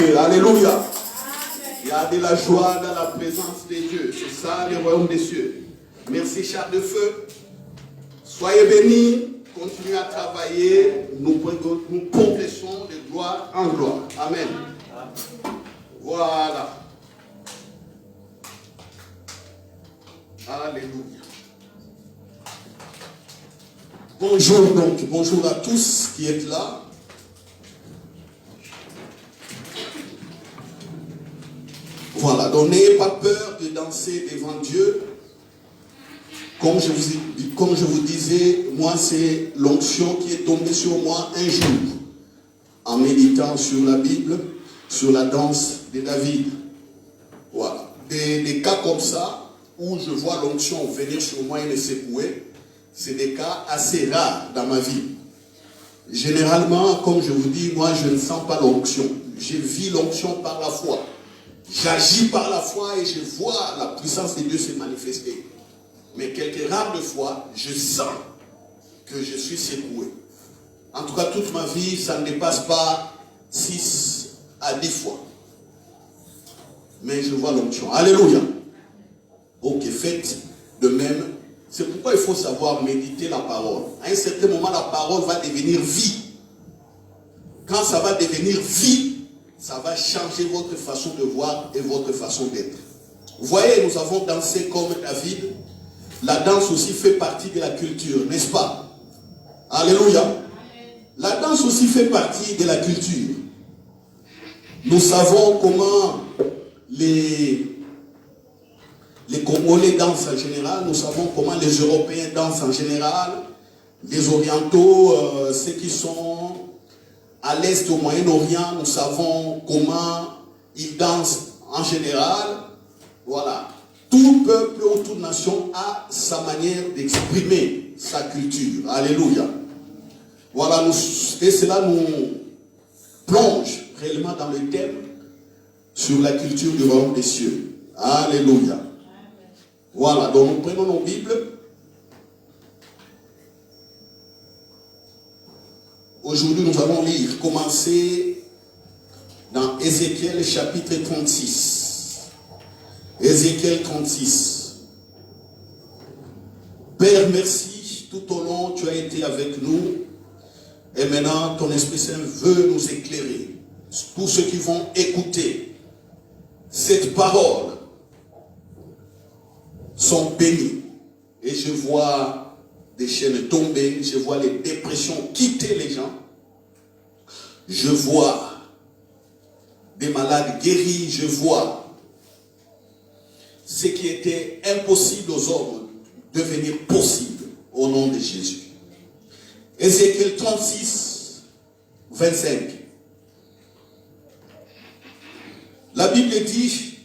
Dieu. Alléluia. Il y a de la joie dans la présence de Dieu. C'est ça le royaume des cieux. Merci, char de feu. Soyez bénis. Continuez à travailler. Nous progressons de gloire en gloire. Amen. Voilà. Alléluia. Bonjour donc, bonjour à tous qui êtes là. Voilà, donc n'ayez pas peur de danser devant Dieu. Comme je vous disais, moi c'est l'onction qui est tombée sur moi un jour, en méditant sur la Bible, sur la danse de David. Voilà, des cas comme ça, où je vois l'onction venir sur moi et me secouer, c'est des cas assez rares dans ma vie. Généralement, comme je vous dis, moi je ne sens pas l'onction. Je vis l'onction par la foi. J'agis par la foi et je vois la puissance de Dieu se manifester. Mais quelques rares de fois, je sens que je suis secoué. En tout cas, toute ma vie, ça ne dépasse pas 6 à 10 fois. Mais je vois l'onction. Alléluia. Ok, faites de même. C'est pourquoi il faut savoir méditer la parole. À un certain moment, la parole va devenir vie. Quand ça va devenir vie, ça va changer votre façon de voir et votre façon d'être. Vous voyez, nous avons dansé comme David. La danse aussi fait partie de la culture, n'est-ce pas? Alléluia. La danse aussi fait partie de la culture. Nous savons comment les Congolais dansent en général. Nous savons comment les Européens dansent en général. Les Orientaux, ceux qui sont à l'Est, au Moyen-Orient, nous savons comment ils dansent en général. Voilà. Tout peuple ou toute nation a sa manière d'exprimer sa culture. Alléluia. Voilà, et cela nous plonge réellement dans le thème sur la culture du royaume des cieux. Alléluia. Voilà, donc nous prenons nos Bibles. Aujourd'hui, nous allons lire, commencer dans Ézéchiel chapitre 36. Ézéchiel 36. Père, merci, tout au long tu as été avec nous. Et maintenant, ton Esprit Saint veut nous éclairer. Tous ceux qui vont écouter cette parole sont bénis. Et je vois des chaînes tomber, je vois les dépressions quitter les gens. Je vois des malades guéris, je vois ce qui était impossible aux hommes devenir possible au nom de Jésus. Ézéchiel 36, 25. La Bible dit: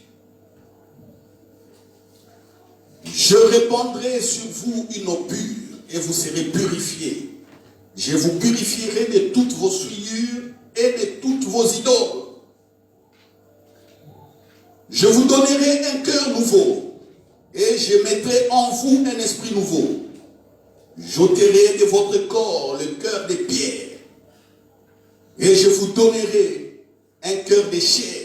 je répandrai sur vous une eau pure et vous serez purifiés. Je vous purifierai de toutes vos souillures et de toutes vos idoles. Je vous donnerai un cœur nouveau et je mettrai en vous un esprit nouveau. J'ôterai de votre corps le cœur de pierre et je vous donnerai un cœur de chair.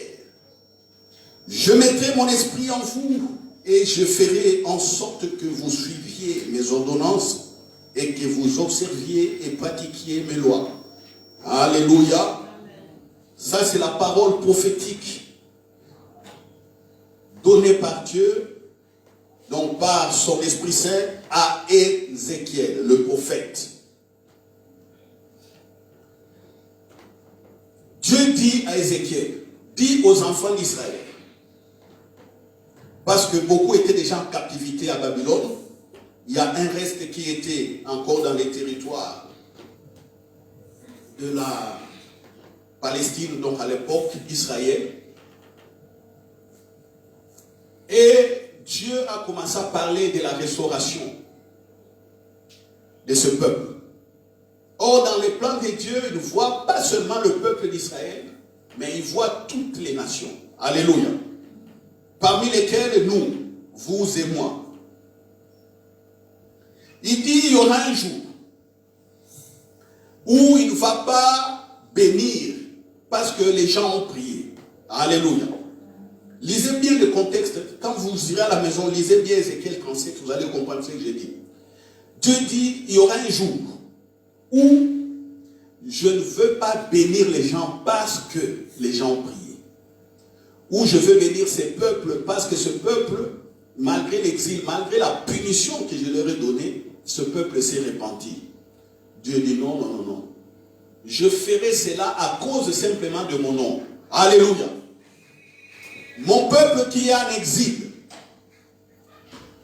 Je mettrai mon esprit en vous et je ferai en sorte que vous suiviez mes ordonnances et que vous observiez et pratiquiez mes lois. Alléluia. Ça, c'est la parole prophétique donnée par Dieu, donc par son Esprit Saint, à Ézéchiel, le prophète. Dieu dit à Ézéchiel, dit aux enfants d'Israël, parce que beaucoup étaient déjà en captivité à Babylone, il y a un reste qui était encore dans les territoires de la Palestine, donc à l'époque d'Israël. Et Dieu a commencé à parler de la restauration de ce peuple. Or, dans les plans de Dieu, il ne voit pas seulement le peuple d'Israël, mais il voit toutes les nations. Alléluia. Parmi lesquelles nous, vous et moi. Il dit, il y aura un jour où il ne va pas bénir parce que les gens ont prié. Alléluia. Lisez bien le contexte. Quand vous irez à la maison, lisez bien Ézéchiel 37, vous allez comprendre ce que j'ai dit. Dieu dit, il y aura un jour où je ne veux pas bénir les gens parce que les gens ont prié. Où je veux bénir ces peuples parce que ce peuple, malgré l'exil, malgré la punition que je leur ai donnée, ce peuple s'est repenti. Dieu dit non, non, non, non. Je ferai cela à cause simplement de mon nom. Alléluia. Mon peuple qui est en exil,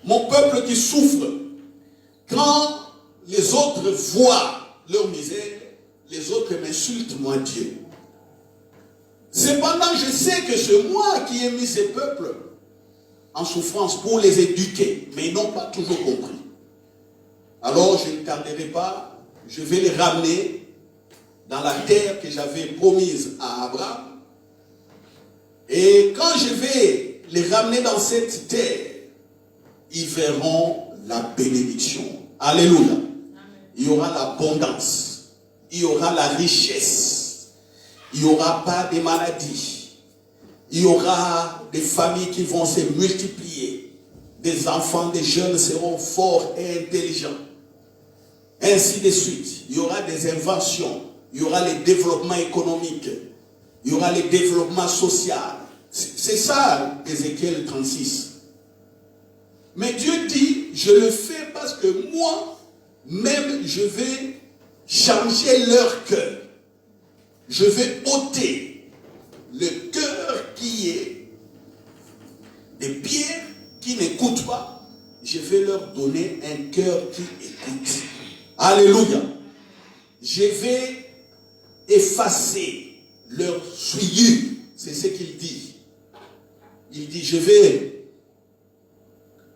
mon peuple qui souffre, quand les autres voient leur misère, les autres m'insultent, moi Dieu. Cependant, je sais que c'est moi qui ai mis ces peuples en souffrance pour les éduquer, mais ils n'ont pas toujours compris. Alors, je ne tarderai pas, je vais les ramener dans la terre que j'avais promise à Abraham. Et quand je vais les ramener dans cette terre, ils verront la bénédiction. Alléluia. Il y aura l'abondance. Il y aura la richesse. Il n'y aura pas de maladies. Il y aura des familles qui vont se multiplier. Des enfants, des jeunes seront forts et intelligents. Ainsi de suite. Il y aura des inventions. Il y aura les développements économiques. Il y aura les développements sociaux. C'est ça, Ézéchiel 36. Mais Dieu dit, je le fais parce que moi, même je vais changer leur cœur. Je vais ôter le cœur qui est des pierres qui n'écoutent pas. Je vais leur donner un cœur qui écoute. Alléluia. Je vais effacer leur souillure. C'est ce qu'il dit. Il dit, je vais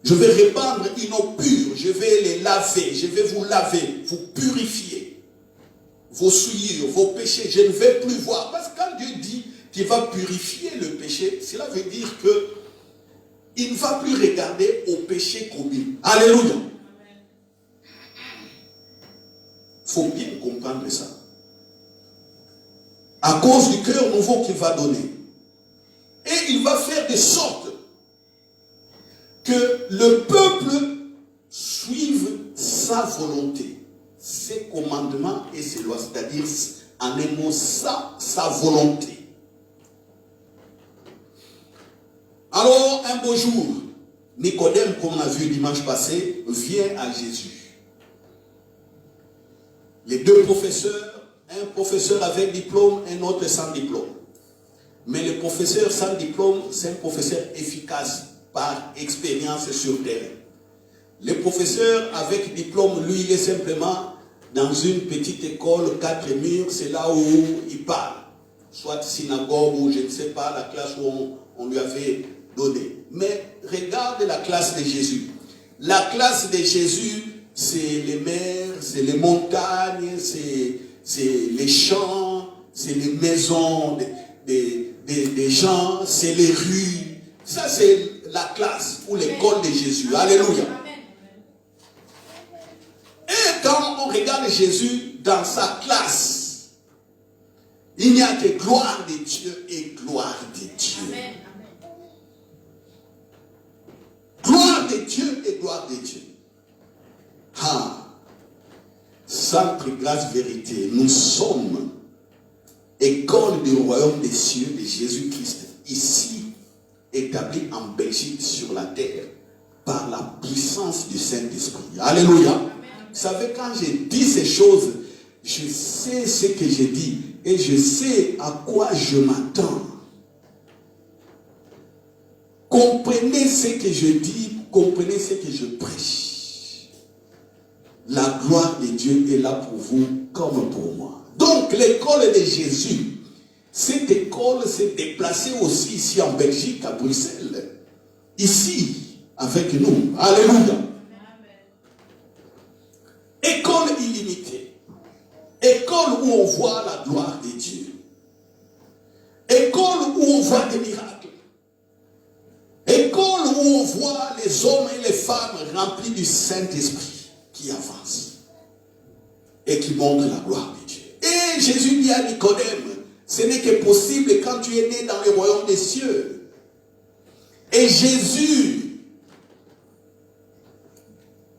répandre une eau pure, je vais les laver, je vais vous laver, vous purifier, vos souillures, vos péchés, je ne vais plus voir. Parce que quand Dieu dit qu'il va purifier le péché, cela veut dire qu'il ne va plus regarder au péché commis. Alléluia. Il faut bien comprendre ça. À cause du cœur nouveau qu'il va donner. Et il va faire de sorte que le peuple suive sa volonté, ses commandements et ses lois. C'est-à-dire, en un mot, sa volonté. Alors, un beau jour, Nicodème, comme on a vu dimanche passé, vient à Jésus. Les deux professeurs, un professeur avec diplôme, un autre sans diplôme. Mais le professeur sans diplôme, c'est un professeur efficace par expérience sur terrain. Le professeur avec diplôme, lui, il est simplement dans une petite école, 4 murs, c'est là où il parle. Soit synagogue ou je ne sais pas, la classe où on lui avait donné. Mais regarde la classe de Jésus. La classe de Jésus, c'est les mers, c'est les montagnes, c'est les champs, c'est les maisons des gens, c'est les rues. Ça, c'est la classe ou l'école de Jésus. Alléluia. Et quand on regarde Jésus dans sa classe, il n'y a que gloire de Dieu et gloire de Dieu. Amen. Gloire de Dieu et gloire de Dieu. Ah, Sainte grâce vérité, nous sommes école du royaume des cieux de Jésus-Christ, ici établi en Belgique sur la terre par la puissance du Saint-Esprit. Alléluia. Amen. Vous savez, quand je dis ces choses, je sais ce que je dis et je sais à quoi je m'attends. Comprenez ce que je dis, comprenez ce que je prêche. La gloire de Dieu est là pour vous comme pour moi. Donc l'école de Jésus, cette école s'est déplacée aussi ici en Belgique, à Bruxelles. Ici, avec nous. Alléluia. École illimitée. École où on voit la gloire de Dieu. École où on voit des miracles. École où on voit les hommes et les femmes remplis du Saint-Esprit qui avancent et qui montrent la gloire de Dieu. Et Jésus dit à Nicodème, Ce n'est que possible quand tu es né dans le royaume des cieux. Et Jésus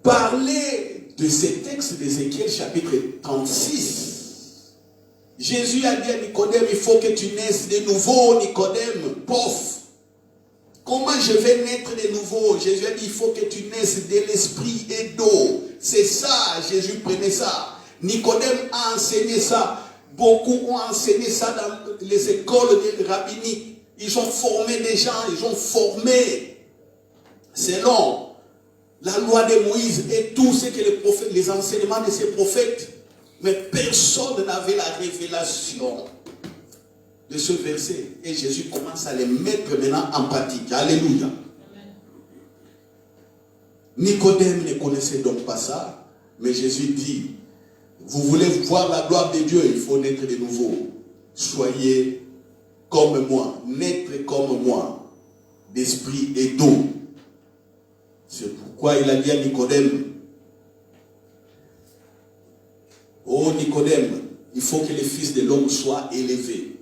parlait de ces textes d'Ézéchiel chapitre 36. Jésus a dit à Nicodème, il faut que tu naisses de nouveau, Nicodème, pauvre. Comment je vais naître de nouveau? Jésus a dit, il faut que tu naisses de l'esprit et d'eau. C'est ça, Jésus prenait ça. Nicodème a enseigné ça. Beaucoup ont enseigné ça dans les écoles rabbiniques. Ils ont formé des gens, ils ont formé selon la loi de Moïse et tout ce que les prophètes, les enseignements de ces prophètes. Mais personne n'avait la révélation de ce verset. Et Jésus commence à les mettre maintenant en pratique. Alléluia. Nicodème ne connaissait donc pas ça. Mais Jésus dit, vous voulez voir la gloire de Dieu, il faut naître de nouveau. Soyez comme moi, naître comme moi, d'esprit et d'eau. C'est pourquoi il a dit à Nicodème, oh Nicodème, il faut que le Fils de l'homme soit élevé.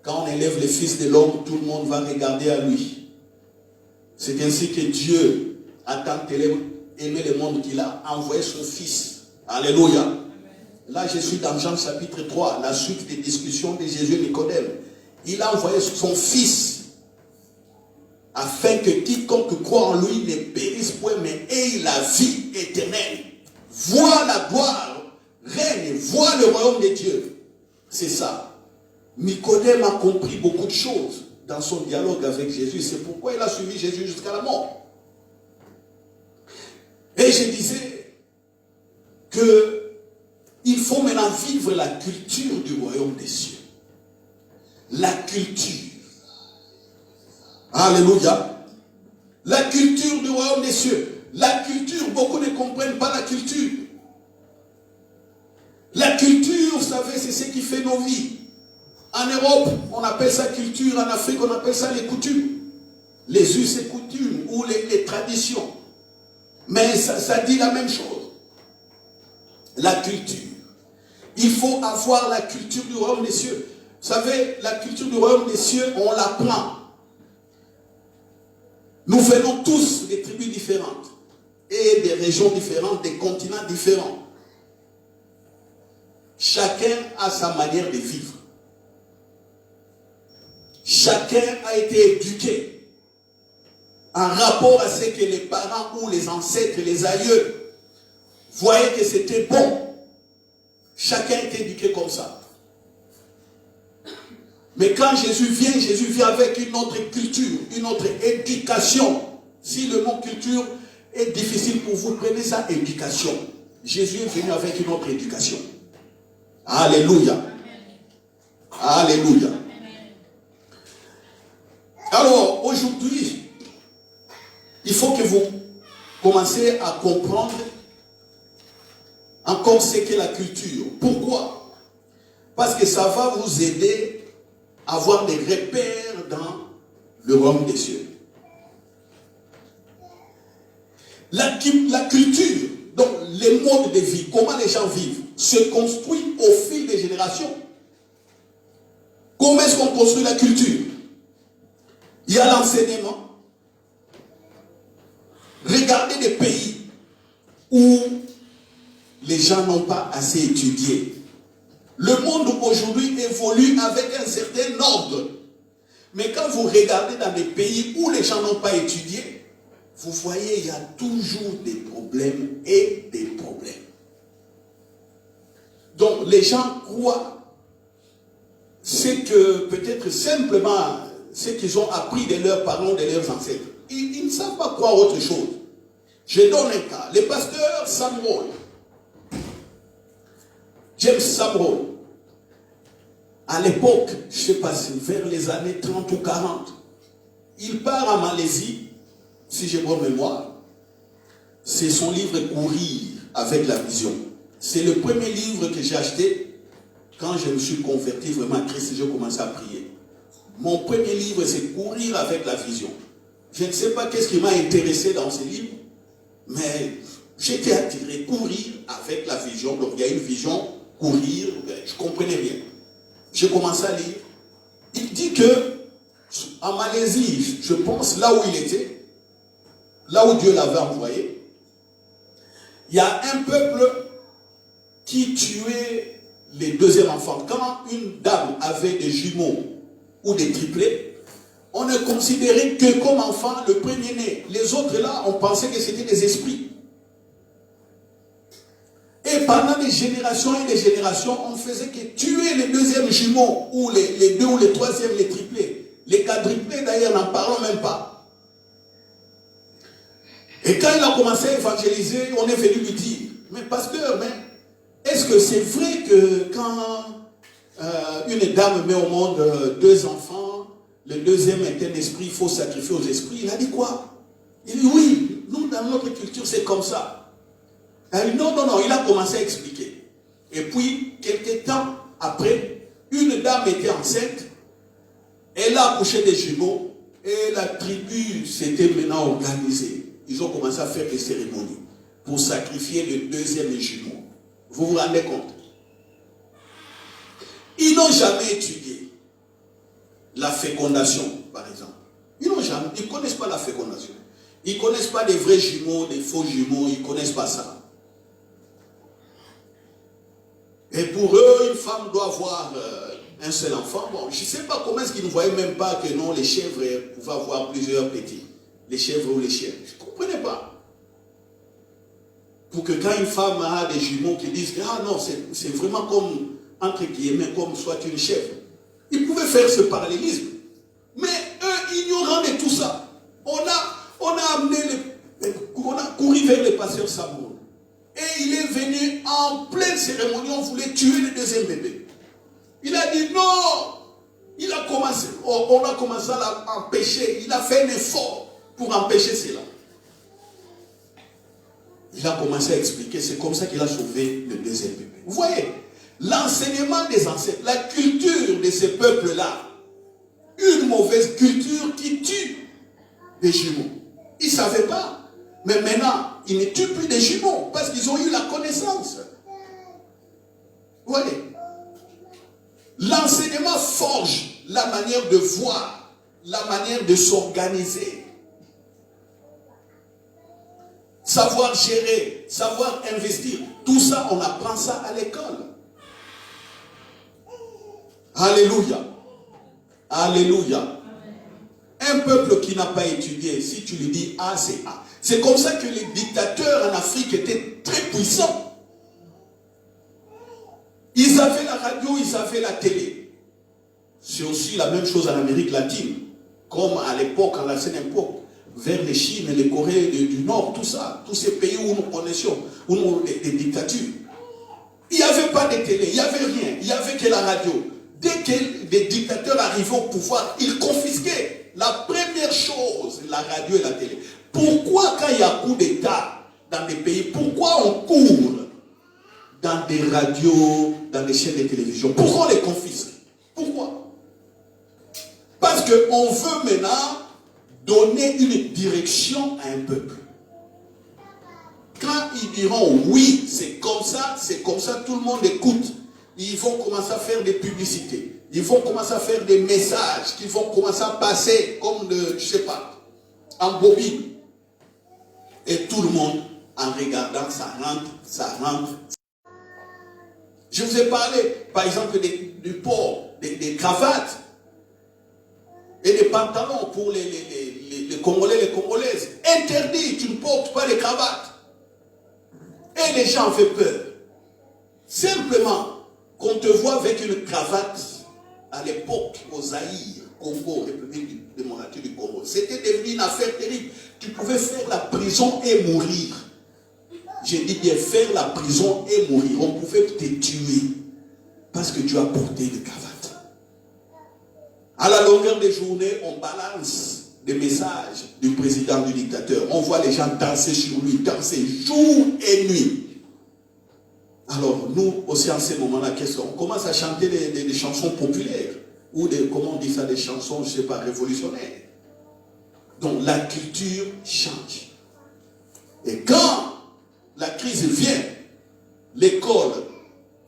Quand on élève le Fils de l'homme, tout le monde va regarder à lui. C'est ainsi que Dieu a tant aimé le monde qu'il a envoyé son Fils. Alléluia. Là, je suis dans Jean chapitre 3, la suite des discussions de Jésus et Nicodème. Il a envoyé son Fils afin que quiconque croit en lui ne périsse point, mais ait la vie éternelle. Vois la gloire, règne, vois le royaume de Dieu. C'est ça. Nicodème a compris beaucoup de choses dans son dialogue avec Jésus. C'est pourquoi il a suivi Jésus jusqu'à la mort. Et je disais que il faut maintenant vivre la culture du royaume des cieux. La culture. Alléluia. La culture du royaume des cieux. La culture, beaucoup ne comprennent pas la culture. La culture, vous savez, c'est ce qui fait nos vies. En Europe, on appelle ça culture. En Afrique, on appelle ça les coutumes. Les us et coutumes ou les traditions. Mais ça dit la même chose. La culture. Il faut avoir la culture du royaume des cieux. Vous savez, la culture du royaume des cieux, on l'apprend. Nous venons tous des tribus différentes et des régions différentes, des continents différents. Chacun a sa manière de vivre. Chacun a été éduqué en rapport à ce que les parents ou les ancêtres, les aïeux voyaient que c'était bon. Chacun est éduqué comme ça. Mais quand Jésus vient avec une autre culture, une autre éducation. Si le mot culture est difficile pour vous, prenez ça, éducation. Jésus est venu avec une autre éducation. Alléluia. Alléluia. Alors, aujourd'hui, il faut que vous commenciez à comprendre encore ce qu'est la culture. Pourquoi? Parce que ça va vous aider à avoir des repères dans le royaume des cieux. La culture, donc les modes de vie, comment les gens vivent, se construit au fil des générations. Comment est-ce qu'on construit la culture? Il y a l'enseignement. Regardez des pays où les gens n'ont pas assez étudié. Le monde aujourd'hui évolue avec un certain ordre. Mais quand vous regardez dans des pays où les gens n'ont pas étudié, vous voyez, il y a toujours des problèmes et des problèmes. Donc les gens croient ce que peut-être simplement ce qu'ils ont appris de leurs parents, de leurs ancêtres. Ils ne savent pas croire autre chose. Je donne un cas. Le pasteur Samuel, James Samuel, à l'époque, je ne sais pas si vers les années 30 ou 40, il part en Malaisie, si j'ai bonne mémoire. C'est son livre Courir avec la vision. C'est le premier livre que j'ai acheté quand je me suis converti vraiment à Christ et j'ai commencé à prier. Mon premier livre, c'est Courir avec la vision. Je ne sais pas qu'est-ce qui m'a intéressé dans ce livre, mais j'étais attiré, courir avec la vision. Donc il y a une vision, courir, je ne comprenais rien. J'ai commencé à lire. Il dit que en Malaisie, je pense, là où il était, là où Dieu l'avait envoyé, il y a un peuple qui tuait les deuxièmes enfants. Quand une dame avait des jumeaux ou des triplés, on ne considérait que comme enfant le premier-né. Les autres là, on pensait que c'était des esprits. Et pendant des générations et des générations, on faisait que tuer les deuxièmes jumeaux, ou les deux ou les troisièmes, les triplés. Les quadruplés d'ailleurs, n'en parlons même pas. Et quand il a commencé à évangéliser, on est venu lui dire, mais pasteur, est-ce que c'est vrai que quand une dame met au monde deux enfants, le deuxième est un esprit, il faut sacrifier aux esprits? Il a dit quoi? Il dit oui, nous dans notre culture c'est comme ça. Il a dit non, il a commencé à expliquer. Et puis, quelques temps après, une dame était enceinte, elle a accouché des jumeaux, et la tribu s'était maintenant organisée. Ils ont commencé à faire des cérémonies pour sacrifier le deuxième jumeau. Vous vous rendez compte? Ils n'ont jamais étudié la fécondation, par exemple. Ils ne connaissent pas la fécondation. Ils ne connaissent pas des vrais jumeaux, des faux jumeaux, ils ne connaissent pas ça. Et pour eux, une femme doit avoir un seul enfant. Bon, je ne sais pas comment est-ce qu'ils ne voyaient même pas que non, les chèvres pouvaient avoir plusieurs petits. Les chèvres ou les chiens. Je ne comprenais pas. Pour que quand une femme a des jumeaux qui disent, ah non, c'est vraiment comme, entre guillemets, comme soit une chèvre. Ils pouvaient faire ce parallélisme. Mais eux, ignorant de tout ça, on a couru vers le pasteur Samour. Et il est venu en pleine cérémonie, on voulait tuer le deuxième bébé. Il a dit non. On a commencé à l'empêcher. Il a fait un effort pour empêcher cela. Il a commencé à expliquer, c'est comme ça qu'il a sauvé le deuxième bébé. Vous voyez, l'enseignement des ancêtres, la culture de ces peuples-là, une mauvaise culture qui tue des jumeaux. Ils ne savaient pas. Mais maintenant, ils ne tuent plus des jumeaux parce qu'ils ont eu la connaissance. Vous voyez, l'enseignement forge la manière de voir, la manière de s'organiser. Savoir gérer, savoir investir. Tout ça, on apprend ça à l'école. Alléluia. Alléluia. Un peuple qui n'a pas étudié, si tu lui dis A, c'est A. C'est comme ça que les dictateurs en Afrique étaient très puissants. Ils avaient la radio, ils avaient la télé. C'est aussi la même chose en Amérique latine. Comme à l'époque, à l'ancienne époque, vers les Chine, les Corées du Nord, tout ça, tous ces pays où nous connaissions, où nous des dictatures. Il n'y avait pas de télé, il n'y avait rien, il n'y avait que la radio. Dès que des dictateurs arrivaient au pouvoir, ils confisquaient la première chose, la radio et la télé. Pourquoi quand il y a coup d'État dans des pays, pourquoi on court dans des radios, dans des chaînes de télévision? Pourquoi on les confisque? Pourquoi? Parce qu'on veut maintenant donner une direction à un peuple. Quand ils diront oui, c'est comme ça, tout le monde écoute. Ils vont commencer à faire des publicités. Ils vont commencer à faire des messages qui vont commencer à passer comme de, je sais pas, en bobine. Et tout le monde, en regardant, ça rentre. Je vous ai parlé, par exemple, du port, des cravates et des pantalons pour les Congolais, les Congolaises. Interdit, tu ne portes pas les cravates. Et les gens ont fait peur. Simplement, qu'on te voit avec une cravate à l'époque, au Zaïre, Congo, République démocratique du Congo, c'était devenu une affaire terrible. Tu pouvais faire la prison et mourir. J'ai dit bien faire la prison et mourir. On pouvait te tuer parce que tu as porté une cravate. À la longueur des journées, on balance des messages du président, du dictateur. On voit les gens danser sur lui, danser jour et nuit. Alors, nous, aussi en ces moments-là, qu'est-ce qu'on commence à chanter des chansons populaires ou comment on dit ça, des chansons, je ne sais pas, révolutionnaires. Donc, la culture change. Et quand la crise vient, l'école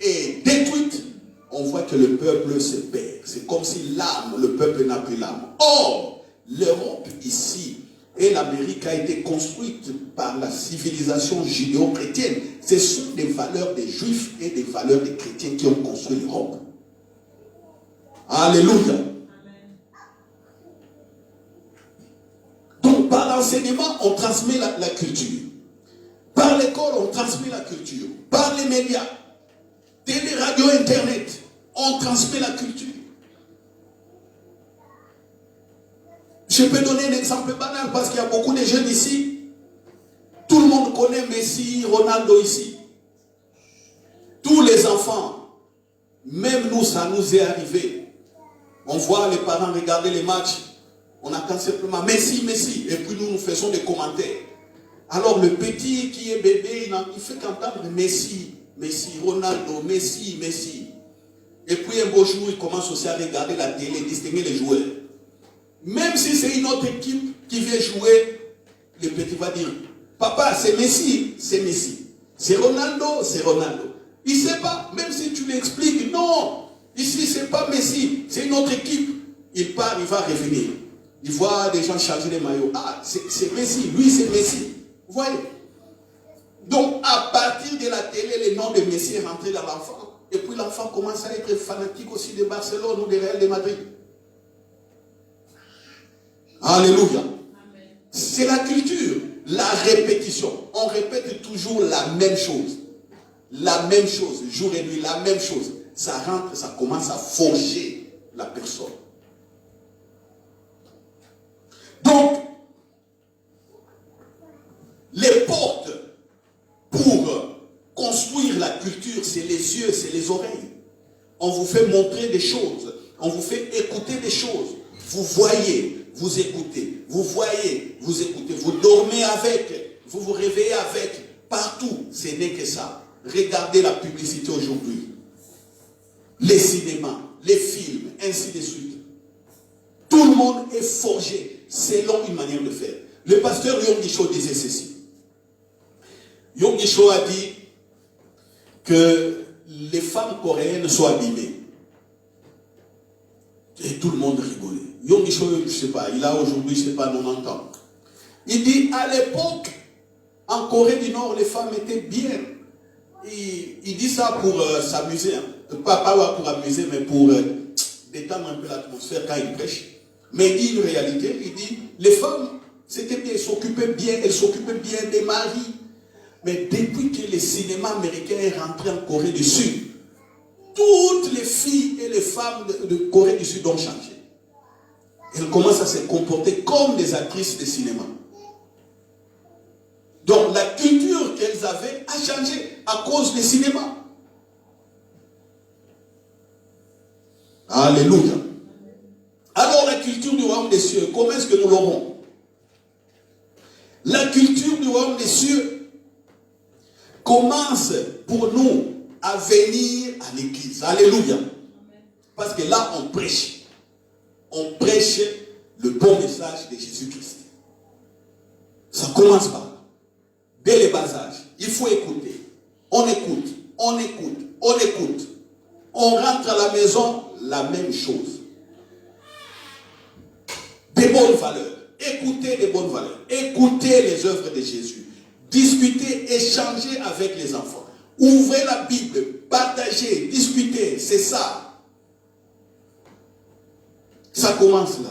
est détruite, on voit que le peuple se perd. C'est comme si l'âme, le peuple n'a plus l'âme. Or, l'Europe ici et l'Amérique a été construite par la civilisation judéo-chrétienne. Ce sont des valeurs des Juifs et des valeurs des chrétiens qui ont construit l'Europe. Alléluia. Donc, par l'enseignement, on transmet la culture. Par l'école, on transmet la culture. Par les médias, télé, radio, internet, on transmet la culture. Je peux donner un exemple banal parce qu'il y a beaucoup de jeunes ici. Tout le monde connaît Messi, Ronaldo ici. Tous les enfants, même nous, ça nous est arrivé. On voit les parents regarder les matchs. On attend simplement Messi, Messi. Et puis nous faisons des commentaires. Alors le petit qui est bébé, il fait qu'entendre Messi, Messi, Ronaldo, Messi, Messi. Et puis un beau jour, il commence aussi à regarder la télé, distinguer les joueurs. Même si c'est une autre équipe qui vient jouer, le petit va dire, papa, c'est Messi, c'est Messi. C'est Ronaldo, c'est Ronaldo. Il ne sait pas, même si tu lui expliques, non, ici c'est pas Messi, c'est une autre équipe. Il part, il va revenir. Il voit des gens charger les maillots. Ah, c'est Messi, lui c'est Messi. Vous voyez? Donc, à partir de la télé, le nom de Messi est rentré dans l'enfant. Et puis l'enfant commence à être fanatique aussi de Barcelone ou de Real de Madrid. Alléluia. C'est la culture, la répétition. On répète toujours la même chose. La même chose, jour et nuit, la même chose. Ça rentre, ça commence à forger la personne. Donc, les portes pour construire la culture, c'est les yeux, c'est les oreilles. On vous fait montrer des choses, on vous fait écouter des choses. Vous voyez, vous écoutez, vous voyez, vous écoutez, vous dormez avec, vous vous réveillez avec, partout, ce n'est que ça. Regardez la publicité aujourd'hui, les cinémas, les films, ainsi de suite. Tout le monde est forgé selon une manière de faire. Le pasteur Yong Gisho disait ceci. Yong Gisho a dit que les femmes coréennes sont abîmées. Et tout le monde rigolait. Yong Gisho, je ne sais pas, il a aujourd'hui, je ne sais pas, 90 ans. Il dit, à l'époque, en Corée du Nord, les femmes étaient bien. Il dit ça pour s'amuser. Hein. Pas pour amuser, mais pour détendre un peu l'atmosphère quand il prêche. Mais il dit une réalité, il dit, les femmes, c'était bien, elles s'occupaient bien des maris. Mais depuis que le cinéma américain est rentré en Corée du Sud, toutes les filles et les femmes de Corée du Sud ont changé. Elles commencent à se comporter comme des actrices de cinéma. Donc la culture qu'elles avaient a changé à cause du cinéma. Alléluia. Alors la culture du royaume des cieux, comment est-ce que nous l'aurons? La culture du royaume des cieux commence pour nous à venir à l'église. Alléluia. Parce que là, on prêche. On prêche le bon message de Jésus-Christ. Ça commence par là. Dès le bas âge, il faut écouter. On écoute, on écoute, on écoute. On rentre à la maison, la même chose. Des bonnes valeurs. Écoutez des bonnes valeurs. Écoutez les œuvres de Jésus. Discutez, échangez avec les enfants. Ouvrez la Bible, partagez, discutez, c'est ça. Ça commence là.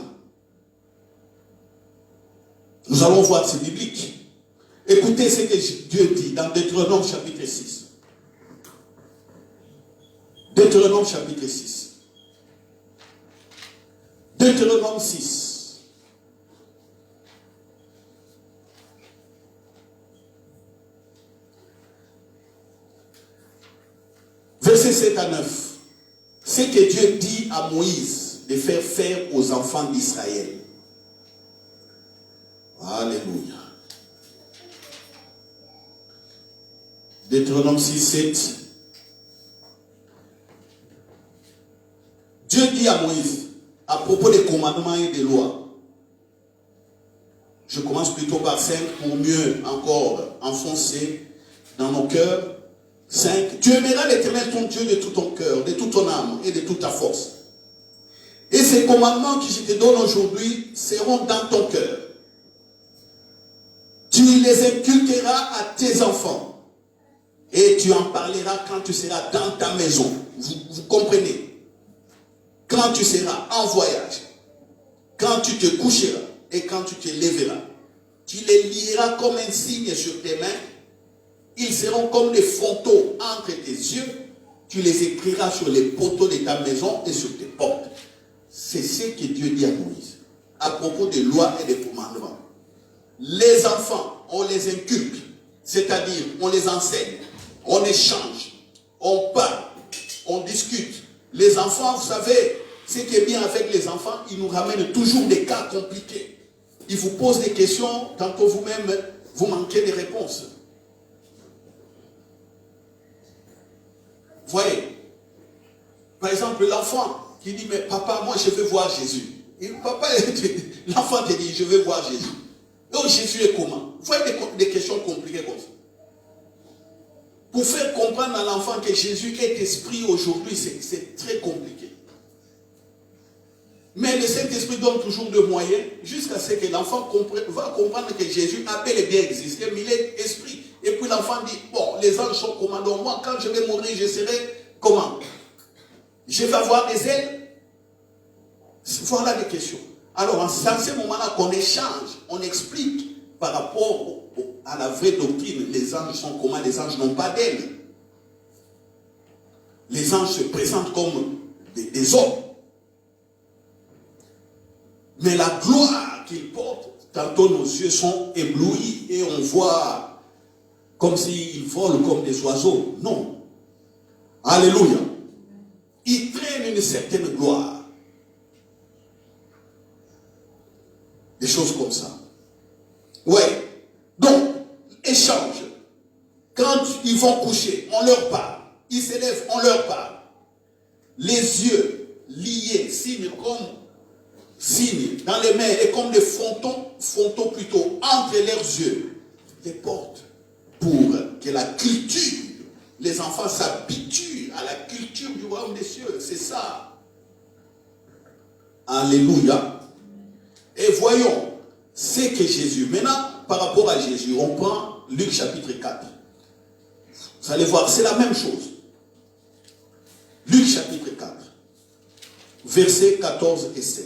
Nous allons voir, c'est biblique. Écoutez ce que Dieu dit dans Deutéronome chapitre 6. Deutéronome chapitre 6. Deutéronome 6. Verset 7 à 9. Ce que Dieu dit à Moïse de faire aux enfants d'Israël. Alléluia. Deutéronome 6, 7. Dieu dit à Moïse, à propos des commandements et des lois. Je commence plutôt par 5 pour mieux encore enfoncer dans nos cœurs. 5. Tu aimeras l'Éternel ton Dieu de tout ton cœur, de toute ton âme et de toute ta force. Et ces commandements que je te donne aujourd'hui seront dans ton cœur. Tu les inculqueras à tes enfants. Et tu en parleras quand tu seras dans ta maison. Vous comprenez? Quand tu seras en voyage, quand tu te coucheras et quand tu te lèveras. Tu les lieras comme un signe sur tes mains. Ils seront comme des photos entre tes yeux. Tu les écriras sur les poteaux de ta maison et sur tes portes. C'est ce que Dieu dit à Moïse à propos des lois et des commandements. Les enfants, on les inculque, c'est-à-dire on les enseigne, on échange, on parle, on discute. Les enfants, vous savez, ce qui est bien avec les enfants, ils nous ramènent toujours des cas compliqués. Ils vous posent des questions, tantôt vous-même, vous manquez des réponses. Voyez, par exemple, l'enfant qui dit, mais papa, moi je veux voir Jésus. Et papa, l'enfant te dit, je veux voir Jésus. Donc Jésus est comment? Vous voyez des questions compliquées comme ça. Pour faire comprendre à l'enfant que Jésus est esprit aujourd'hui, c'est très compliqué. Mais le Saint-Esprit donne toujours des moyens jusqu'à ce que l'enfant va comprendre que Jésus a bel et bien existé, mais il est esprit. Et puis l'enfant dit, bon, les anges sont comment? Donc moi, quand je vais mourir, je serai comment? Je vais avoir des ailes? Voilà des questions. Alors, en ce moment-là qu'on échange, on explique par rapport à la vraie doctrine, les anges sont comment? Les anges n'ont pas d'ailes. Les anges se présentent comme des hommes. Mais la gloire qu'ils portent, tantôt nos yeux sont éblouis et on voit comme s'ils volent comme des oiseaux. Non. Alléluia. Ils traînent une certaine gloire. Des choses comme ça. Ouais. Donc, échange. Quand ils vont coucher, on leur parle. Ils s'élèvent, on leur parle. Les yeux liés, signes dans les mains et comme des frontons plutôt entre leurs yeux, des portes pour que la culture, les enfants s'habituent à la culture du royaume des cieux. C'est ça. Alléluia. Et voyons, c'est que Jésus. Maintenant, par rapport à Jésus, on prend Luc chapitre 4. Vous allez voir, c'est la même chose. Luc chapitre 4, versets 14 et 16.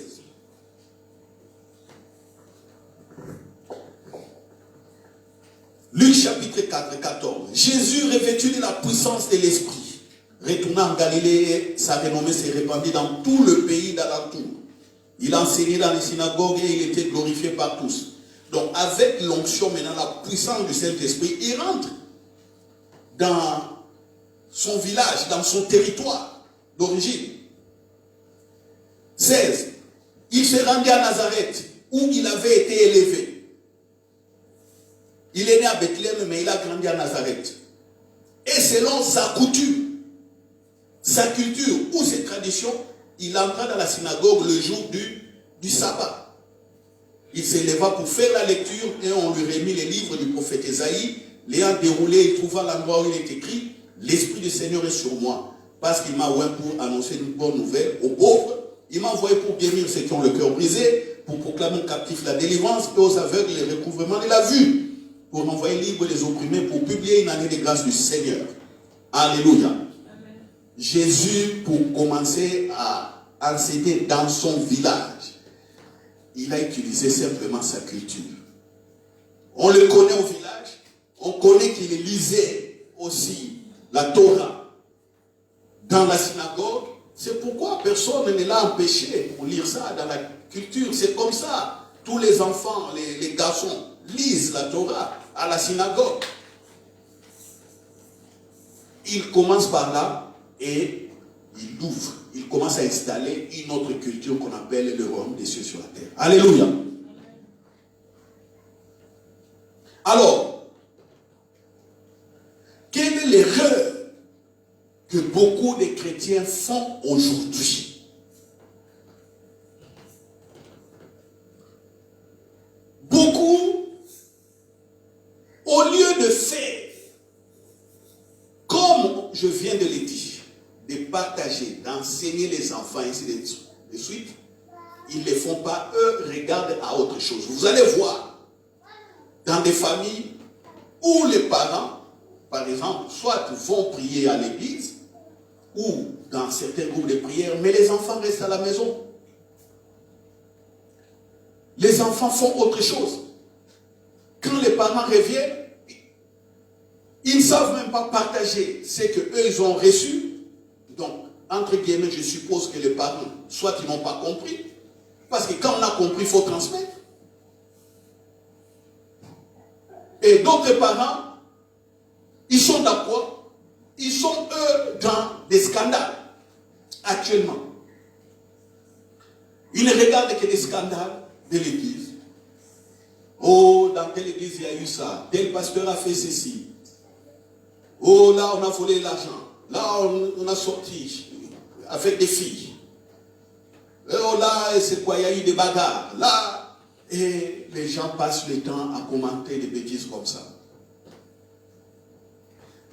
Luc chapitre 4, 14. Jésus, revêtu de la puissance de l'Esprit, retourna en Galilée et sa renommée s'est répandue dans tout le pays d'alentour. Il enseignait dans les synagogues et il était glorifié par tous. Donc avec l'onction, maintenant la puissance du Saint-Esprit, il rentre dans son village, dans son territoire d'origine. 16. Il se rendit à Nazareth, où il avait été élevé. Il est né à Bethléem, mais il a grandi à Nazareth. Et selon sa coutume, sa culture ou ses traditions, il entra dans la synagogue le jour du sabbat. Il s'éleva pour faire la lecture et on lui remit les livres du prophète Ésaïe. L'ayant déroulé, il trouva l'endroit où il est écrit « L'Esprit du Seigneur est sur moi, parce qu'il m'a envoyé pour annoncer une bonne nouvelle aux pauvres. Il m'a envoyé pour guérir ceux qui ont le cœur brisé, pour proclamer aux captifs la délivrance et aux aveugles le recouvrement de la vue, pour envoyer libre les opprimés, pour publier une année de grâce du Seigneur. » Alléluia. Amen. Jésus, pour commencer à enseigner dans son village, il a utilisé simplement sa culture. On le connaît au village, on connaît qu'il lisait aussi la Torah dans la synagogue. C'est pourquoi personne ne l'a empêché pour lire ça dans la culture. C'est comme ça. Tous les enfants, les garçons lisent la Torah à la synagogue. Il commence par là et il ouvre. Il commence à installer une autre culture qu'on appelle le royaume des cieux sur la terre. Alléluia. Alors, quelle est l'erreur que beaucoup de chrétiens font aujourd'hui? Beaucoup, au lieu de faire comme je viens de le dire, de partager, d'enseigner les enfants, ainsi de suite, ils ne le font pas, eux regardent à autre chose. Vous allez voir, dans des familles où les parents, par exemple, soit vont prier à l'église, ou dans certains groupes de prière, mais les enfants restent à la maison. Les enfants font autre chose. Quand les parents reviennent, ils ne savent même pas partager ce qu'eux ils ont reçu. Donc, entre guillemets, je suppose que les parents, soit ils n'ont pas compris, parce que quand on a compris, il faut transmettre. Et d'autres parents, ils sont d'accord, ils sont eux dans des scandales actuellement. Ils ne regardent que des scandales de l'église. Oh, dans telle église il y a eu ça, tel pasteur a fait ceci. Oh, là on a volé l'argent, là on a sorti avec des filles. Oh là, c'est quoi, il y a eu des bagarres, là. Et les gens passent le temps à commenter des bêtises comme ça.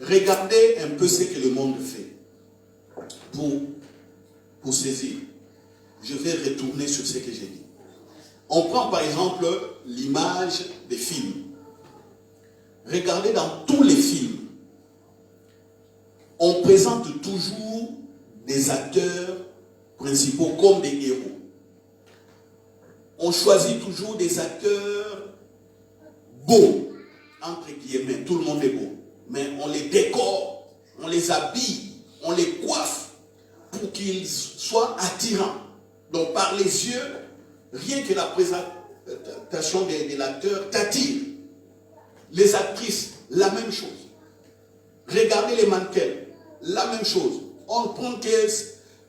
Regardez un peu ce que le monde fait pour saisir. Je vais retourner sur ce que j'ai dit. On prend par exemple l'image des films. Regardez dans tous les films, on présente toujours des acteurs principaux comme des héros. On choisit toujours des acteurs beaux, entre guillemets, tout le monde est beau. Mais on les décore, on les habille, on les coiffe pour qu'ils soient attirants. Donc par les yeux, rien que la présentation de l'acteur t'attire. Les actrices, la même chose. Regardez les mannequins, la même chose. On prend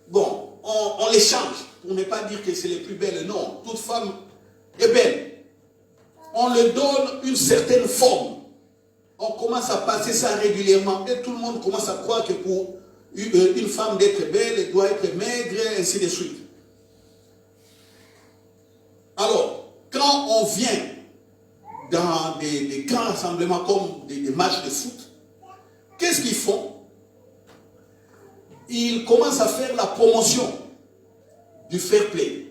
bon, on les change pour ne pas dire que c'est les plus belles. Non, toute femme est belle. On leur donne une certaine forme. On commence à passer ça régulièrement et tout le monde commence à croire que pour une femme d'être belle, elle doit être maigre, et ainsi de suite. Alors, quand on vient dans des grands rassemblements comme des matchs de foot, qu'est-ce qu'ils font? Ils commencent à faire la promotion du fair play.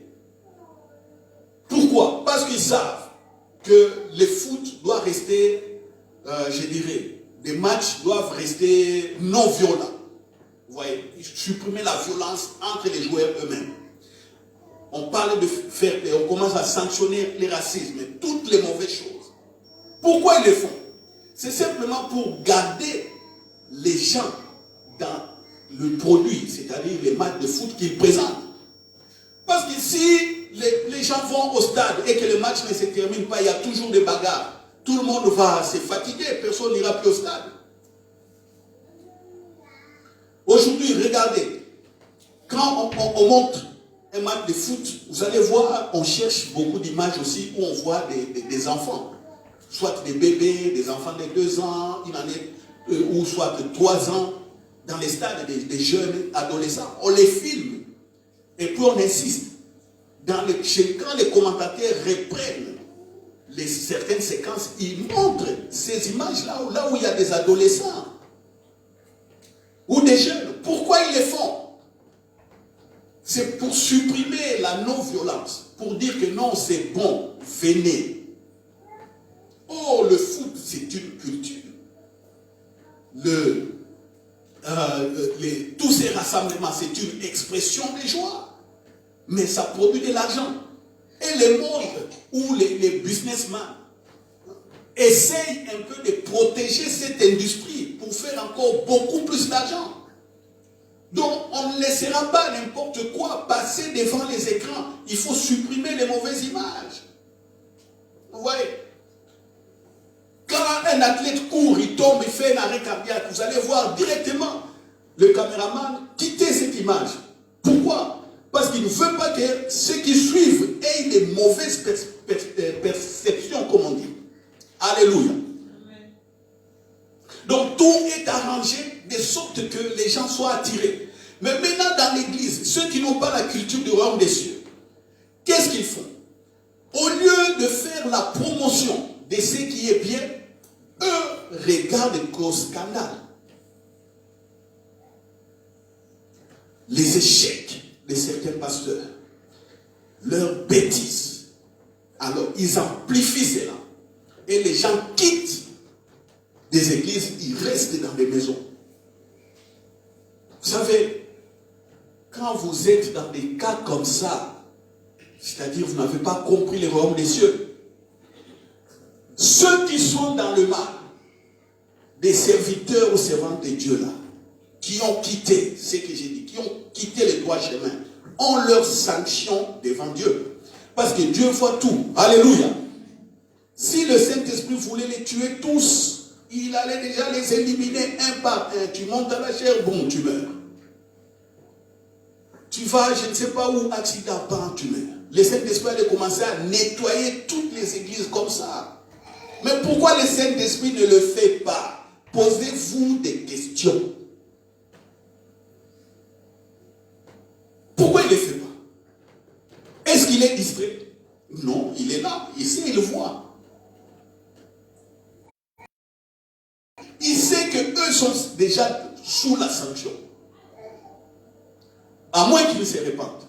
Pourquoi? Parce qu'ils savent que le foot doit rester, je dirais, les matchs doivent rester non violents. Vous voyez, supprimer la violence entre les joueurs eux-mêmes. On parle de fair play, on commence à sanctionner les racismes et toutes les mauvaises choses. Pourquoi ils le font? C'est simplement pour garder les gens dans le produit, c'est-à-dire les matchs de foot qu'ils présentent. Parce que si les gens vont au stade et que le match ne se termine pas, il y a toujours des bagarres. Tout le monde va se fatiguer, personne n'ira plus au stade. Aujourd'hui, regardez, quand on montre un match de foot, vous allez voir, on cherche beaucoup d'images aussi où on voit des enfants. Soit des bébés, des enfants de 2 ans, une année, ou soit de 3 ans, dans les stades, des jeunes adolescents. On les filme. Et puis on insiste. Quand les commentateurs reprennent certaines séquences, ils montrent ces images-là, là où il y a des adolescents ou des jeunes. Pourquoi ils les font? C'est pour supprimer la non-violence, pour dire que non, c'est bon, venez. Oh, le foot, c'est une culture. Tous ces rassemblements, c'est une expression de joie. Mais ça produit de l'argent. Et le monde où les businessmen essayent un peu de protéger cette industrie pour faire encore beaucoup plus d'argent. Donc on ne laissera pas n'importe quoi passer devant les écrans. Il faut supprimer les mauvaises images. Vous voyez? Quand un athlète court, il tombe, il fait un arrêt cardiaque, vous allez voir directement le caméraman quitter cette image. Pourquoi? Parce qu'il ne veut pas que ceux qui suivent aient des mauvaises perceptions, comme on dit. Alléluia. Amen. Donc tout est arrangé de sorte que les gens soient attirés. Mais maintenant dans l'église, ceux qui n'ont pas la culture du royaume des cieux, qu'est-ce qu'ils font? Au lieu de faire la promotion de ce qui est bien, eux regardent qu'au scandale. les échecs de certains pasteurs, leurs bêtises, alors ils amplifient cela. Et les gens quittent des églises, ils restent dans des maisons. Vous savez, quand vous êtes dans des cas comme ça, c'est-à-dire vous n'avez pas compris le royaume des cieux, ceux qui sont dans le mal, des serviteurs ou servantes de Dieu là, qui ont quitté ce que j'ai dit, qui ont quitté les droits chemins, ont leur sanction devant Dieu. Parce que Dieu voit tout. Alléluia. Si le Saint-Esprit voulait les tuer tous, il allait déjà les éliminer un par un. Tu montes à la chair, bon, tu meurs. Tu vas, je ne sais pas où, accident, bam, tu meurs. Le Saint-Esprit allait commencer à nettoyer toutes les églises comme ça. Mais pourquoi le Saint-Esprit ne le fait pas? Posez-vous des questions. Pourquoi il ne le fait pas? Est-ce qu'il est distrait? Non, il est là, il sait, il le voit. Il sait qu'eux sont déjà sous la sanction. À moins qu'ils ne se répandent.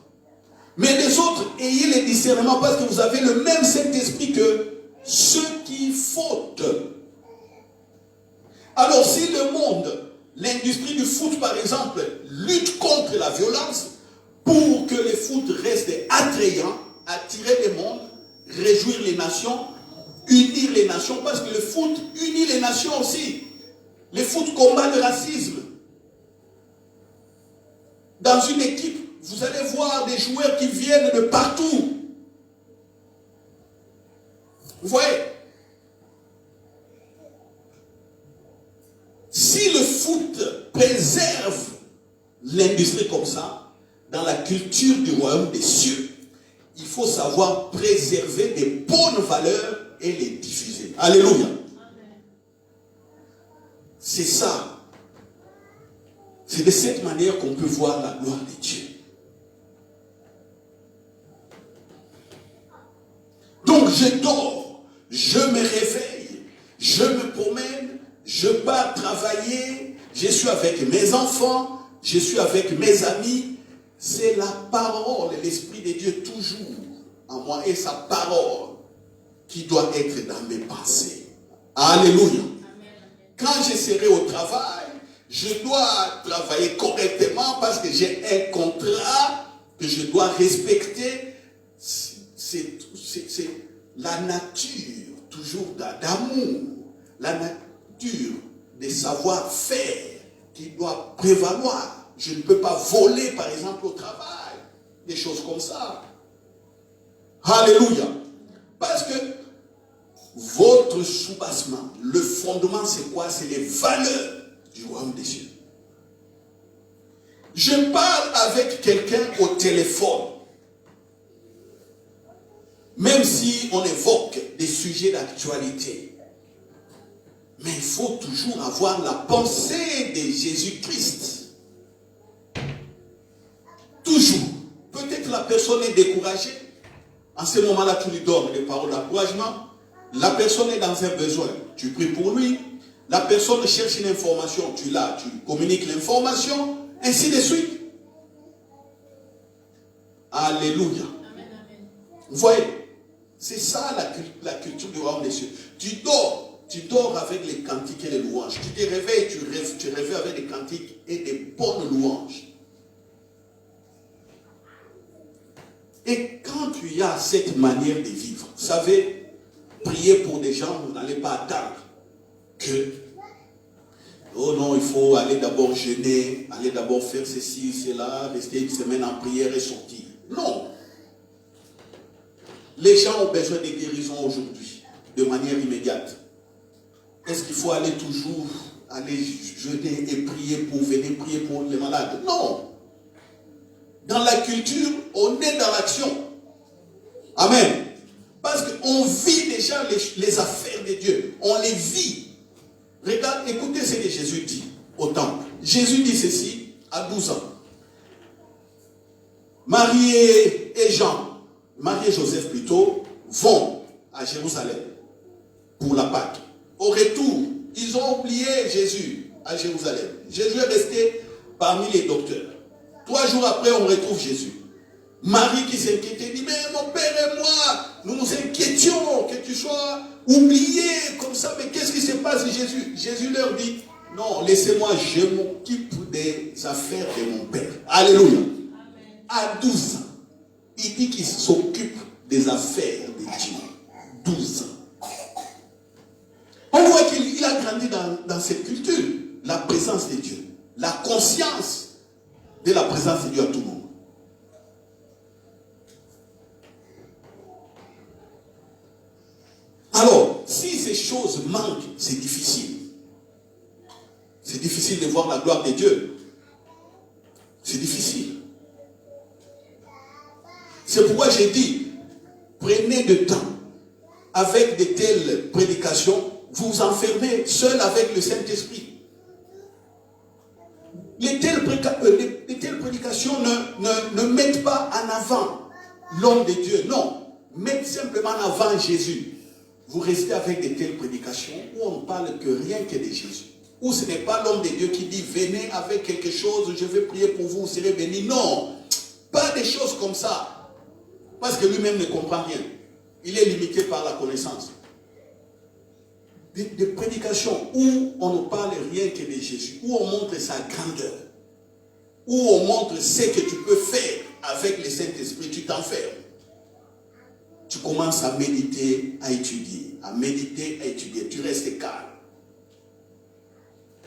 Mais les autres, ayez le discernement parce que vous avez le même Saint-Esprit que ceux qui fautent. Alors si le monde, l'industrie du foot par exemple, lutte contre la violence pour que le foot reste attrayant, attirer les mondes, réjouir les nations, unir les nations, parce que le foot unit les nations aussi. Le foot combat le racisme. Dans une équipe, vous allez voir des joueurs qui viennent de partout. Vous voyez? Si le foot préserve l'industrie comme ça, dans la culture du royaume des cieux, il faut savoir préserver des bonnes valeurs et les diffuser. Alléluia. C'est ça. C'est de cette manière qu'on peut voir la gloire de Dieu. Donc je dors, je me réveille, je me promène, je pars travailler, je suis avec mes enfants, je suis avec mes amis. C'est la parole, l'Esprit de Dieu toujours en moi et sa parole qui doit être dans mes pensées. Alléluia. Quand je serai au travail, je dois travailler correctement parce que j'ai un contrat que je dois respecter. C'est la nature toujours d'amour, la nature de savoir-faire qui doit prévaloir. Je ne peux pas voler par exemple au travail, des choses comme ça. Alléluia. Parce que votre soubassement, le fondement c'est quoi? C'est les valeurs du royaume des cieux. Je parle avec quelqu'un au téléphone. Même si on évoque des sujets d'actualité. Mais il faut toujours avoir la pensée de Jésus-Christ. Toujours. Peut-être la personne est découragée. En ce moment-là, tu lui donnes des paroles d'encouragement. La personne est dans un besoin. Tu pries pour lui. La personne cherche une information. Tu l'as, tu communiques l'information. Ainsi de suite. Alléluia. Vous voyez? C'est ça la culture du royaume des cieux. Tu dors avec les cantiques et les louanges. Tu te réveilles, tu réveilles avec des cantiques et des bonnes louanges. Et quand tu as cette manière de vivre, vous savez, prier pour des gens, vous n'allez pas attendre que, oh non, il faut aller d'abord jeûner, aller d'abord faire ceci, cela, rester une semaine en prière et sortir. Non. Les gens ont besoin de guérison aujourd'hui, de manière immédiate. Est-ce qu'il faut aller toujours, aller jeûner et prier pour venir prier pour les malades? Non. Dans la culture, on est dans l'action. Amen. Parce qu'on vit déjà les affaires de Dieu. On les vit. Regarde, écoutez ce que Jésus dit au temple. Jésus dit ceci à 12 ans. Marie et Jean, Marie et Joseph plutôt, vont à Jérusalem pour la Pâque. Au retour, ils ont oublié Jésus à Jérusalem. Jésus est resté parmi les docteurs. 3 jours après, on retrouve Jésus. Marie qui s'inquiétait dit, mais mon père et moi, nous nous inquiétions que tu sois oublié comme ça. Mais qu'est-ce qui se passe, Jésus? Jésus leur dit, non, laissez-moi, je m'occupe des affaires de mon père. Alléluia. Amen. À 12 ans, il dit qu'il s'occupe des affaires de Dieu. 12 ans. On voit qu'il a grandi dans cette culture, la présence de Dieu, la conscience de la présence de Dieu à tout le monde. Alors, si ces choses manquent, c'est difficile. C'est difficile de voir la gloire de Dieu. C'est difficile. C'est pourquoi j'ai dit, prenez de temps avec de telles prédications, vous vous enfermez seul avec le Saint-Esprit. Les telles prédications ne mettent pas en avant l'homme de Dieu. Non, mettent simplement en avant Jésus. Vous restez avec de telles prédications où on ne parle que rien que de Jésus. Où ce n'est pas l'homme de Dieu qui dit, venez avec quelque chose, je vais prier pour vous, vous serez bénis. Non, pas des choses comme ça. Parce que lui-même ne comprend rien. Il est limité par la connaissance. Des prédications où on ne parle rien que de Jésus, où on montre sa grandeur, où on montre ce que tu peux faire avec le Saint-Esprit, tu t'enfermes. Tu commences à méditer, à étudier, tu restes calme.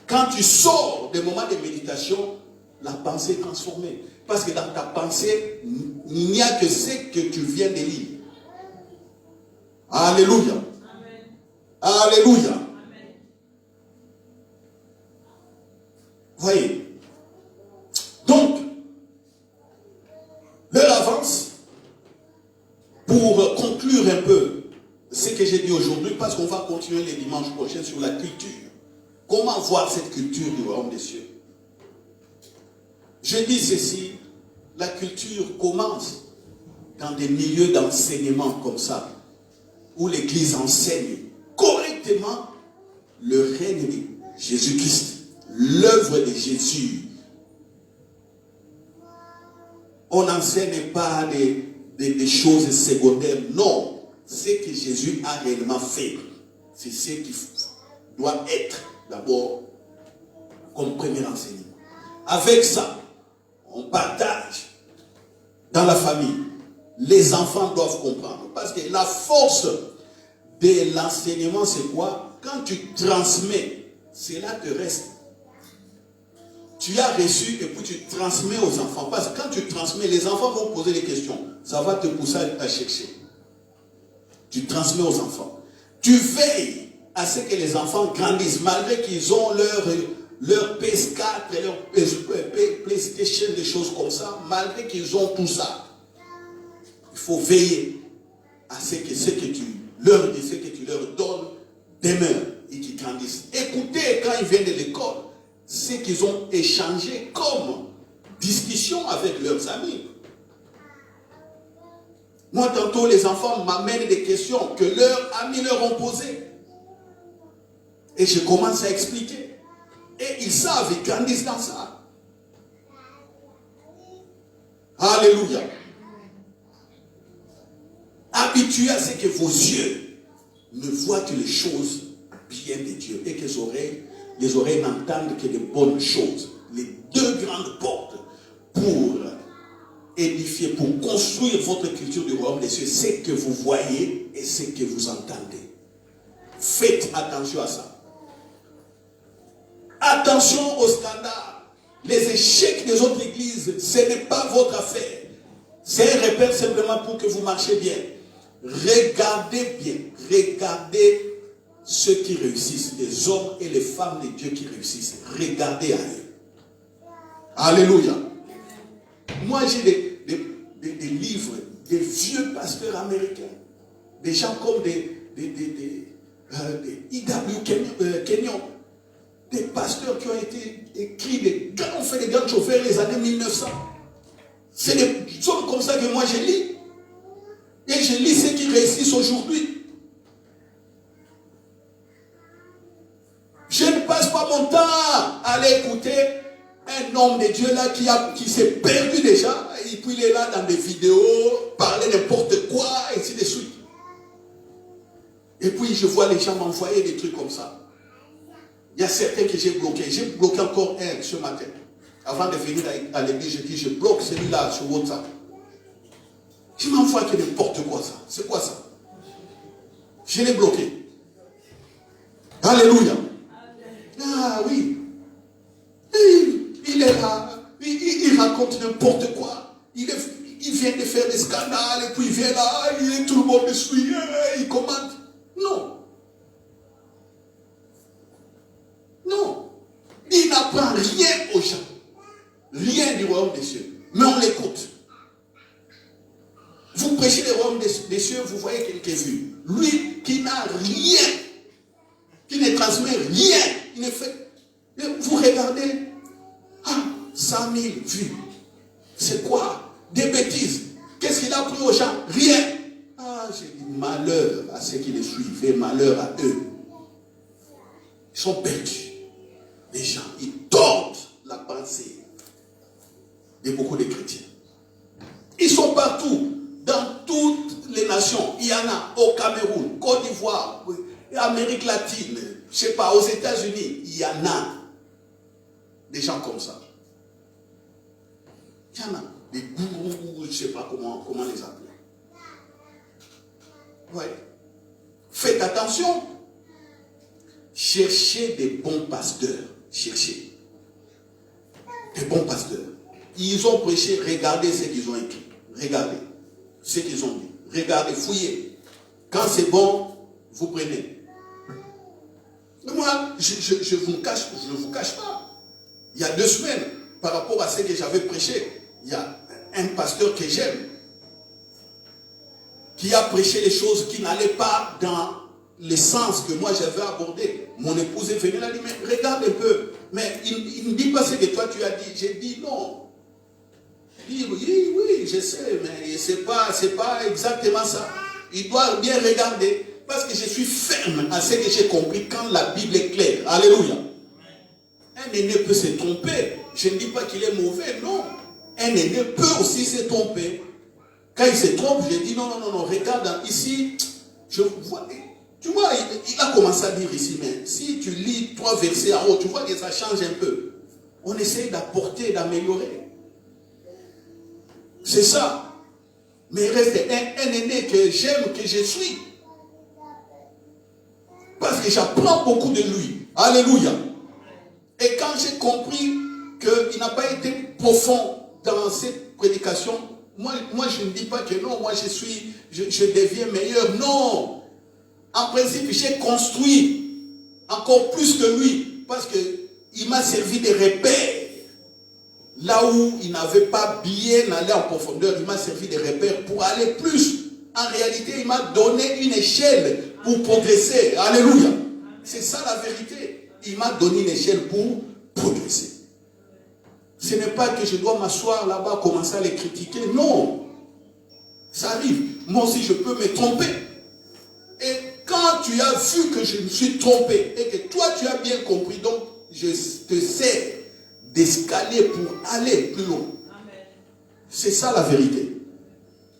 Quand tu sors des moments de méditation, la pensée est transformée. Parce que dans ta pensée, il n'y a que ce que tu viens de lire. Alléluia. Amen. Alléluia. Amen. Voyez. Donc, l'heure avance. Pour conclure un peu ce que j'ai dit aujourd'hui, parce qu'on va continuer les dimanches prochains sur la culture. Comment voir cette culture du royaume des cieux? Je dis ceci, la culture commence dans des milieux d'enseignement comme ça, où l'Église enseigne correctement le règne de Jésus-Christ, l'œuvre de Jésus. On n'enseigne pas des choses secondaires, non. Ce que Jésus a réellement fait, c'est ce qui doit être d'abord comme premier enseignement. Avec ça, on partage dans la famille. Les enfants doivent comprendre. Parce que la force de l'enseignement, c'est quoi? Quand tu transmets, cela te reste. Tu as reçu et puis tu transmets aux enfants. Parce que quand tu transmets, les enfants vont poser des questions. Ça va te pousser à chercher. Tu transmets aux enfants. Tu veilles à ce que les enfants grandissent, malgré qu'ils ont leur PS4, leur PlayStation, des choses comme ça, malgré qu'ils ont tout ça. Il faut veiller à ce que tu leur dis, ce que tu leur donnes demeure et qu'ils grandissent. Écoutez quand ils viennent de l'école, ce qu'ils ont échangé comme discussion avec leurs amis. Moi, tantôt, les enfants m'amènent des questions que leurs amis leur ont posées. Et je commence à expliquer. Et ils savent, ils grandissent dans ça. Alléluia. Habituez à ce que vos yeux ne voient que les choses bien de Dieu et que les oreilles n'entendent que les bonnes choses. Les deux grandes portes pour édifier, pour construire votre culture du royaume des cieux, c'est que vous voyez et c'est que vous entendez. Faites attention à ça. Attention aux scandales. Les échecs des autres églises, ce n'est pas votre affaire. C'est un repère simplement pour que vous marchiez bien. Regardez bien. Regardez ceux qui réussissent, les hommes et les femmes de Dieu qui réussissent. Regardez à eux. Alléluia. Moi, j'ai des livres, des vieux pasteurs américains, des gens comme des E.W. Kenyon, des pasteurs qui ont été écrits, ont fait des grands chauffeurs les années 1900. C'est des choses comme ça que moi je lis. Et je lis ceux qui réussissent aujourd'hui. Je ne passe pas mon temps à aller écouter un homme de Dieu là qui s'est perdu déjà, et puis il est là dans des vidéos, parler n'importe quoi, et ainsi de suite. Et puis je vois les gens m'envoyer des trucs comme ça. Il y a certains que j'ai bloqués. J'ai bloqué encore un ce matin. Avant de venir à l'église, j'ai dit, je bloque celui-là sur WhatsApp. Je m'envoie que n'importe quoi ça. C'est quoi ça? Je l'ai bloqué. Alléluia. Ah oui. Il est là. Il raconte n'importe quoi. Il vient de faire des scandales et puis il vient là. Tout le monde le suit. Il commente. Non. Non. Il n'apprend rien aux gens. Rien du royaume des cieux. Mais on l'écoute. Vous prêchez le royaume des cieux, vous voyez quelques-uns. Lui qui n'a rien, qui ne transmet rien, il ne fait. Vous regardez, 100 000 vues. C'est quoi? Des bêtises. Qu'est-ce qu'il a pris aux gens? Rien. J'ai dit malheur à ceux qui les suivaient, malheur à eux. Ils sont perdus. Les gens, ils tordent la pensée de beaucoup de chrétiens. Ils sont partout, dans toutes les nations. Il y en a au Cameroun, Côte d'Ivoire, Amérique latine, je ne sais pas, aux États-Unis. Il y en a des gens comme ça. Il y en a des gourous, je ne sais pas comment les appeler. Ouais. Faites attention. Cherchez des bons pasteurs. Cherchez. Des bons pasteurs. Ils ont prêché, regardez ce qu'ils ont écrit. Regardez ce qu'ils ont dit. Regardez, fouillez. Quand c'est bon, vous prenez. Mais moi, je ne vous cache pas. Il y a 2 semaines, par rapport à ce que j'avais prêché, il y a un pasteur que j'aime qui a prêché les choses qui n'allaient pas dans le sens que moi j'avais abordé. Mon épouse est venue là, elle dit, mais regarde un peu. Mais il ne dit pas ce que toi tu as dit. J'ai dit non. Il dit oui, je sais, mais c'est pas exactement ça. Il doit bien regarder. Parce que je suis ferme à ce que j'ai compris quand la Bible est claire. Alléluia. Un aîné peut se tromper. Je ne dis pas qu'il est mauvais, non. Un aîné peut aussi se tromper. Quand il se trompe, je dis non, regarde, ici, je vois. Tu vois, il a commencé à dire ici, mais si tu lis 3 versets en haut, tu vois que ça change un peu. On essaye d'apporter, d'améliorer. C'est ça. Mais il reste un aîné que j'aime, que je suis. Parce que j'apprends beaucoup de lui. Alléluia. Et quand j'ai compris qu'il n'a pas été profond dans cette prédication, moi je ne dis pas que non, moi je deviens meilleur. Non. En principe, j'ai construit encore plus que lui. Parce qu'il m'a servi de repères. Là où il n'avait pas bien allé en profondeur, il m'a servi de repères pour aller plus. En réalité, il m'a donné une échelle pour progresser. Alléluia. C'est ça la vérité. Il m'a donné une échelle pour progresser. Ce n'est pas que je dois m'asseoir là-bas, commencer à les critiquer. Non. Ça arrive. Moi aussi, je peux me tromper. Et quand tu as vu que je me suis trompé et que toi, tu as bien compris, donc je te sers d'escalier pour aller plus loin. C'est ça la vérité.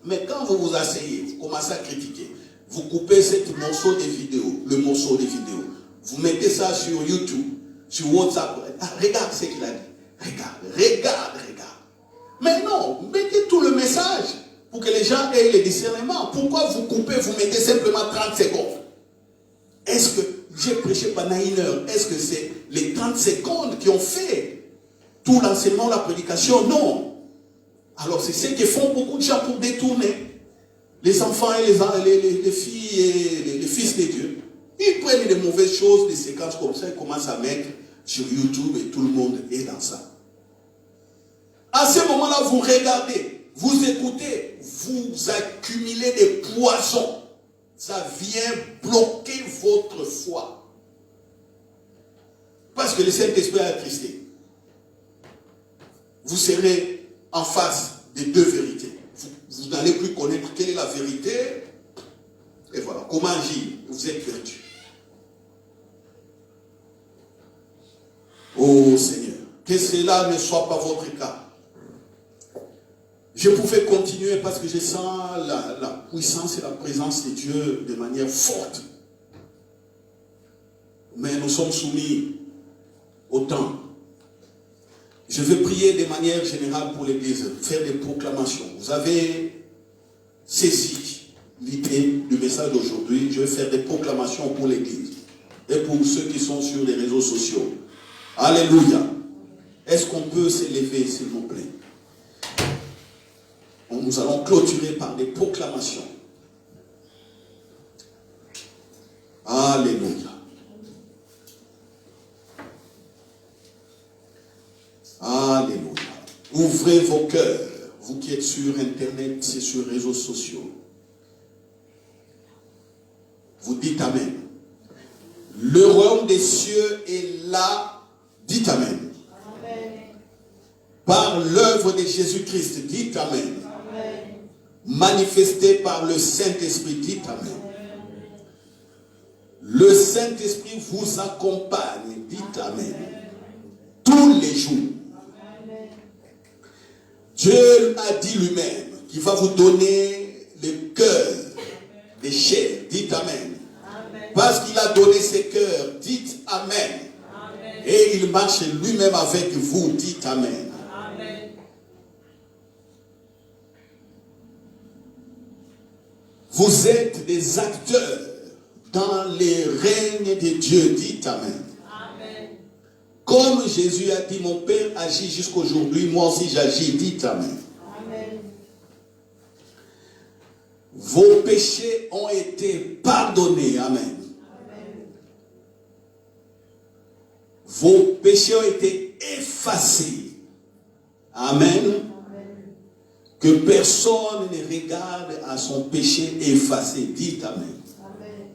Mais quand vous vous asseyez, vous commencez à critiquer, vous coupez ce morceau des vidéos, le morceau des vidéos, vous mettez ça sur YouTube, sur WhatsApp, regarde ce qu'il a dit. Regarde. Mais non, mettez tout le message pour que les gens aient le discernement. Pourquoi vous coupez, vous mettez simplement 30 secondes? Est-ce que j'ai prêché pendant 1 heure? Est-ce que c'est les 30 secondes qui ont fait tout l'enseignement, la prédication? Non. Alors c'est ce que font beaucoup de gens pour détourner les enfants et les filles et les fils de Dieu. Ils prennent des mauvaises choses, des séquences comme ça, ils commencent à mettre sur YouTube et tout le monde est dans ça. À ce moment-là, vous regardez, vous écoutez, vous accumulez des poisons. Ça vient bloquer votre foi. Parce que le Saint-Esprit a attristé. Vous serez en face des 2 vérités. Vous n'allez plus connaître quelle est la vérité. Et voilà, comment agir? Vous êtes perdu. Oh Seigneur, que cela ne soit pas votre cas. Je pouvais continuer parce que je sens la puissance et la présence de Dieu de manière forte. Mais nous sommes soumis au temps. Je vais prier de manière générale pour l'Église, faire des proclamations. Vous avez saisi l'idée du message d'aujourd'hui. Je vais faire des proclamations pour l'Église et pour ceux qui sont sur les réseaux sociaux. Alléluia. Est-ce qu'on peut s'élever, s'il vous plaît? Nous allons clôturer par des proclamations. Alléluia. Alléluia. Ouvrez vos cœurs, vous qui êtes sur Internet et sur les réseaux sociaux. Vous dites Amen. Le royaume des cieux est là. Dites Amen. Amen. Par l'œuvre de Jésus-Christ, dites Amen. Amen. Manifesté par le Saint-Esprit, dites Amen. Amen. Le Saint-Esprit vous accompagne, dites Amen. Tous les jours. Amen. Dieu a dit lui-même qu'il va vous donner le cœur des chairs, dites Amen. Amen. Parce qu'il a donné ses cœurs, dites Amen. Amen. Et il marche lui-même avec vous, dites Amen. Amen. Vous êtes des acteurs dans les règnes de Dieu, dites Amen. Amen. Comme Jésus a dit, mon Père agit jusqu'aujourd'hui, moi aussi j'agis, dites Amen. Amen. Vos péchés ont été pardonnés, Amen. Amen. Vos péchés ont été effacés, Amen. Amen. Que personne ne regarde à son péché effacé, dites Amen. Amen.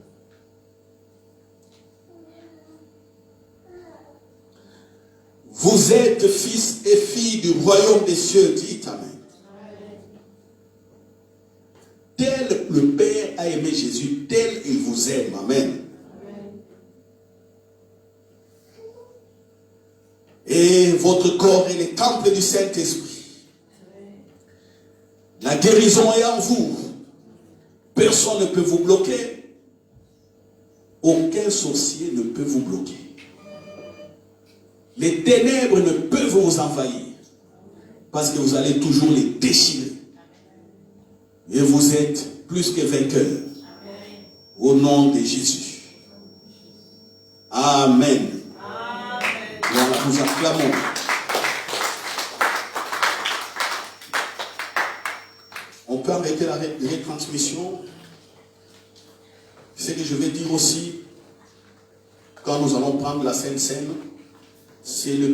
Vous êtes fils et filles du royaume des cieux, dites Amen. Amen. Tel le Père a aimé Jésus, tel il vous aime, Amen. Amen. Et votre corps est le temple du Saint-Esprit. La guérison est en vous. Personne ne peut vous bloquer. Aucun sorcier ne peut vous bloquer. Les ténèbres ne peuvent vous envahir. Parce que vous allez toujours les déchirer. Et vous êtes plus que vainqueurs. Au nom de Jésus. Amen. Voilà, nous acclamons. On peut arrêter la retransmission. Ce que je vais dire aussi, quand nous allons prendre la Sainte Seine, c'est le